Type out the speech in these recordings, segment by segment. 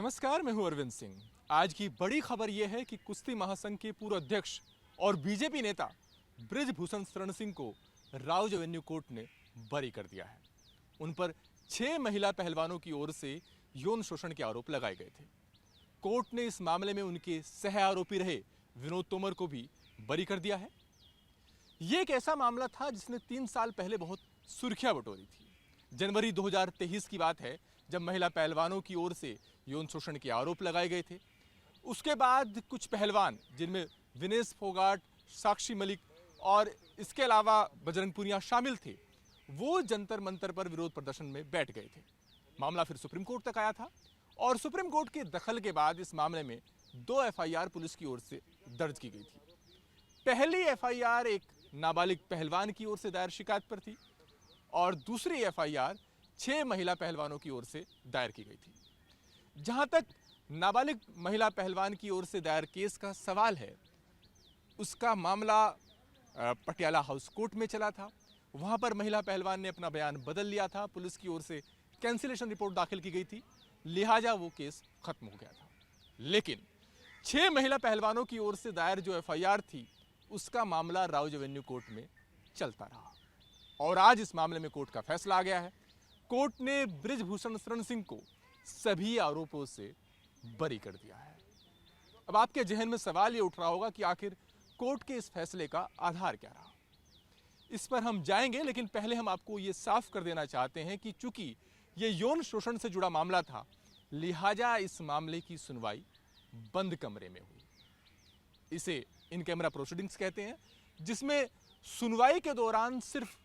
नमस्कार, मैं हूं अरविंद सिंह। आज की बड़ी खबर यह है कि कुश्ती महासंघ के पूर्व अध्यक्ष और बीजेपी नेता बृजभूषण शरण सिंह को राउज एवेन्यू कोर्ट ने बरी कर दिया है। उन पर 6 महिला पहलवानों की ओर से यौन शोषण के आरोप लगाए गए थे। कोर्ट ने इस मामले में उनके सह आरोपी रहे विनोद तोमर को भी बरी कर दिया है। ये एक ऐसा मामला था जिसने 3 साल पहले बहुत सुर्खियां बटोरी थी। जनवरी 2023 की बात है, जब महिला पहलवानों की ओर से यौन शोषण के आरोप लगाए गए थे। उसके बाद कुछ पहलवान, जिनमें विनेश फोगाट, साक्षी मलिक और इसके अलावा बजरंग पुनिया शामिल थे, वो जंतर मंतर पर विरोध प्रदर्शन में बैठ गए थे। मामला फिर सुप्रीम कोर्ट तक आया था और सुप्रीम कोर्ट के दखल के बाद इस मामले में 2 एफआईआर पुलिस की ओर से दर्ज की गई थी। पहली एफआईआर एक नाबालिग पहलवान की ओर से दायर शिकायत पर थी और दूसरी एफआईआर 6 महिला पहलवानों की ओर से दायर की गई थी। जहां तक नाबालिग महिला पहलवान की ओर से दायर केस का सवाल है, उसका मामला पटियाला हाउस कोर्ट में चला था। वहां पर महिला पहलवान ने अपना बयान बदल लिया था। पुलिस की ओर से कैंसिलेशन रिपोर्ट दाखिल की गई थी, लिहाजा वो केस खत्म हो गया था। लेकिन 6 महिला पहलवानों की ओर से दायर जो एफआईआर थी, उसका मामला राउज एवेन्यू कोर्ट में चलता रहा और आज इस मामले में कोर्ट का फैसला आ गया है। कोर्ट ने बृजभूषण शरण सिंह को सभी आरोपों से बरी कर दिया है। अब आपके जहन में सवाल ये उठ रहा होगा कि आखिर कोर्ट के इस फैसले का आधार क्या रहा। इस पर हम जाएंगे, लेकिन पहले हम आपको ये साफ कर देना चाहते हैं कि चूंकि ये यौन शोषण से जुड़ा मामला था, लिहाजा इस मामले की सुनवाई बंद कमरे में हुई। इसे इन कैमरा प्रोसीडिंग्स कहते हैं, जिसमें सुनवाई के दौरान सिर्फ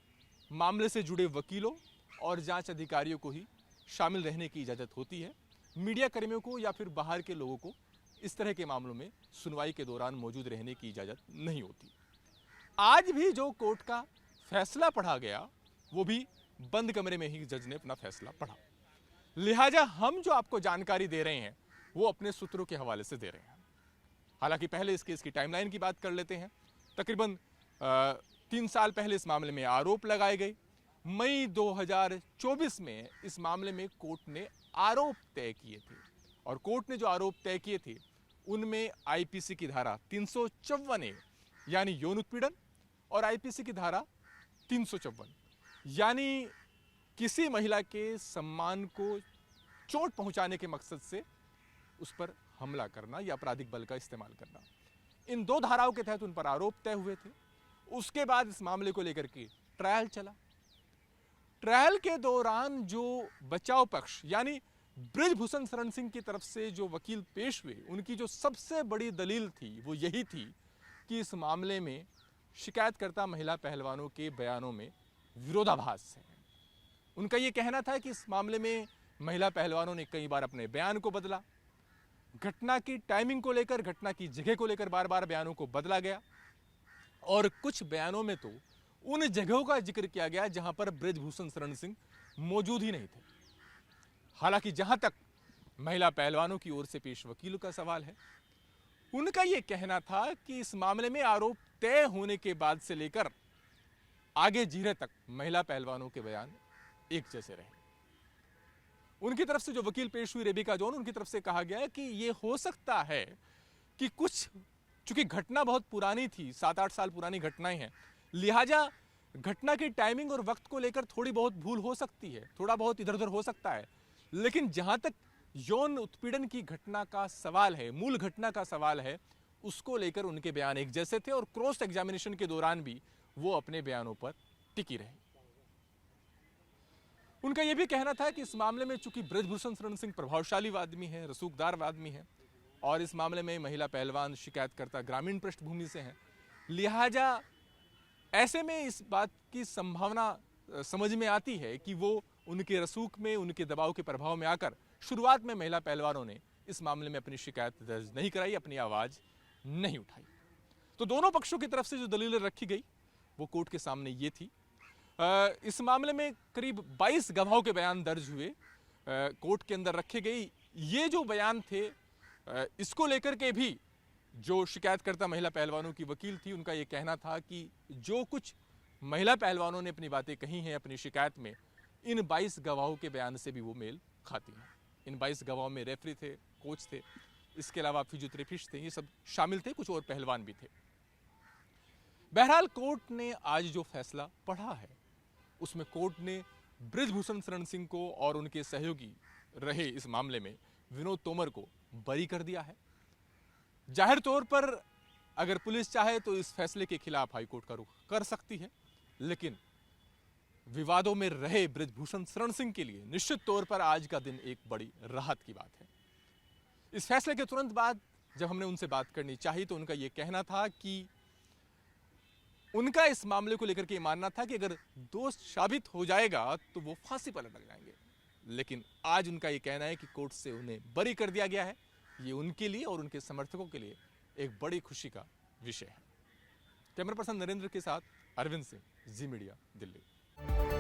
मामले से जुड़े वकीलों और जांच अधिकारियों को ही शामिल रहने की इजाजत होती है। मीडिया कर्मियों को या फिर बाहर के लोगों को इस तरह के मामलों में सुनवाई के दौरान मौजूद रहने की इजाजत नहीं होती। आज भी जो कोर्ट का फैसला पढ़ा गया, वो भी बंद कमरे में ही जज ने अपना फैसला पढ़ा। लिहाजा हम जो आपको जानकारी दे रहे हैं, वो अपने सूत्रों के हवाले से दे रहे हैं। हालांकि पहले इस केस की टाइमलाइन की बात कर लेते हैं। तकरीबन 3 साल पहले इस मामले में आरोप लगाए गए। मई 2024 में इस मामले में कोर्ट ने आरोप तय किए थे और कोर्ट ने जो आरोप तय किए थे, उनमें आईपीसी की धारा 354A यानी यौन उत्पीड़न और आईपीसी की धारा 354 यानी किसी महिला के सम्मान को चोट पहुंचाने के मकसद से उस पर हमला करना या आपराधिक बल का इस्तेमाल करना, इन 2 धाराओं के तहत उन पर आरोप तय हुए थे। उसके बाद इस मामले को लेकर के ट्रायल चला। ट्रायल के दौरान जो बचाव पक्ष यानी बृजभूषण शरण सिंह की तरफ से जो वकील पेश हुए, उनकी जो सबसे बड़ी दलील थी वो यही थी कि इस मामले में शिकायतकर्ता महिला पहलवानों के बयानों में विरोधाभास है। उनका ये कहना था कि इस मामले में महिला पहलवानों ने कई बार अपने बयान को बदला, घटना की टाइमिंग को लेकर, घटना की जगह को लेकर बार बार बयानों को बदला गया और कुछ बयानों में तो उन जगहों का जिक्र किया गया जहां पर बृजभूषण शरण सिंह मौजूद ही नहीं थे। हालांकि जहां तक महिला पहलवानों की ओर से पेश वकीलों का सवाल है, उनका यह कहना था कि इस मामले में आरोप तय होने के बाद से लेकर आगे जीरे तक महिला पहलवानों के बयान एक जैसे रहे। उनकी तरफ से जो वकील पेश हुई रेबिका जॉन, उनकी तरफ से कहा गया कि यह हो सकता है कि कुछ, चूंकि घटना बहुत पुरानी थी, 7-8 साल पुरानी घटनाएं हैं, लिहाजा घटना की टाइमिंग और वक्त को लेकर थोड़ी बहुत भूल हो सकती है, थोड़ा बहुत इधर उधर हो सकता है। लेकिन जहां तक यौन उत्पीड़न की घटना का सवाल है, मूल घटना का सवाल है, उसको लेकर उनके बयान एक जैसे थे और क्रॉस एग्जामिनेशन के दौरान भी वो अपने बयानों पर टिकी रहे। उनका यह भी कहना था कि इस मामले में चूंकि बृजभूषण शरण सिंह प्रभावशाली आदमी है, रसूखदार आदमी है और इस मामले में महिला पहलवान शिकायतकर्ता ग्रामीण पृष्ठभूमि से हैं, लिहाजा ऐसे में इस बात की संभावना समझ में आती है कि वो उनके रसूख में, उनके दबाव के प्रभाव में आकर शुरुआत में महिला पहलवानों ने इस मामले में अपनी शिकायत दर्ज नहीं कराई, अपनी आवाज नहीं उठाई। तो दोनों पक्षों की तरफ से जो दलीलें रखी गई वो कोर्ट के सामने ये थी। इस मामले में करीब 22 गवाहों के बयान दर्ज हुए, कोर्ट के अंदर रखे गए। ये जो बयान थे, इसको लेकर के भी जो शिकायतकर्ता महिला पहलवानों की वकील थी, उनका ये कहना था कि जो कुछ महिला पहलवानों ने अपनी बातें कही हैं अपनी शिकायत में, इन 22 गवाहों के बयान से भी वो मेल खाती हैं। इन 22 गवाहों में रेफरी थे, कोच थे, इसके अलावा फिजियोथेरेपिस्ट थे, ये सब शामिल थे, कुछ और पहलवान भी थे। बहरहाल कोर्ट ने आज जो फैसला पढ़ा है उसमें कोर्ट ने बृजभूषण शरण सिंह को और उनके सहयोगी रहे इस मामले में विनोद तोमर को बरी कर दिया है। जाहिर तौर पर अगर पुलिस चाहे तो इस फैसले के खिलाफ हाईकोर्ट का रुख कर सकती है, लेकिन विवादों में रहे बृजभूषण शरण सिंह के लिए निश्चित तौर पर आज का दिन एक बड़ी राहत की बात है। इस फैसले के तुरंत बाद जब हमने उनसे बात करनी चाहिए तो उनका यह कहना था कि उनका इस मामले को लेकर के मानना था कि अगर दोष साबित हो जाएगा तो वो फांसी पर लटक जाएंगे, लेकिन आज उनका यह कहना है कि कोर्ट से उन्हें बरी कर दिया गया है। ये उनके लिए और उनके समर्थकों के लिए एक बड़ी खुशी का विषय है। कैमरा पर्सन नरेंद्र के साथ अरविंद सिंह, जी मीडिया, दिल्ली।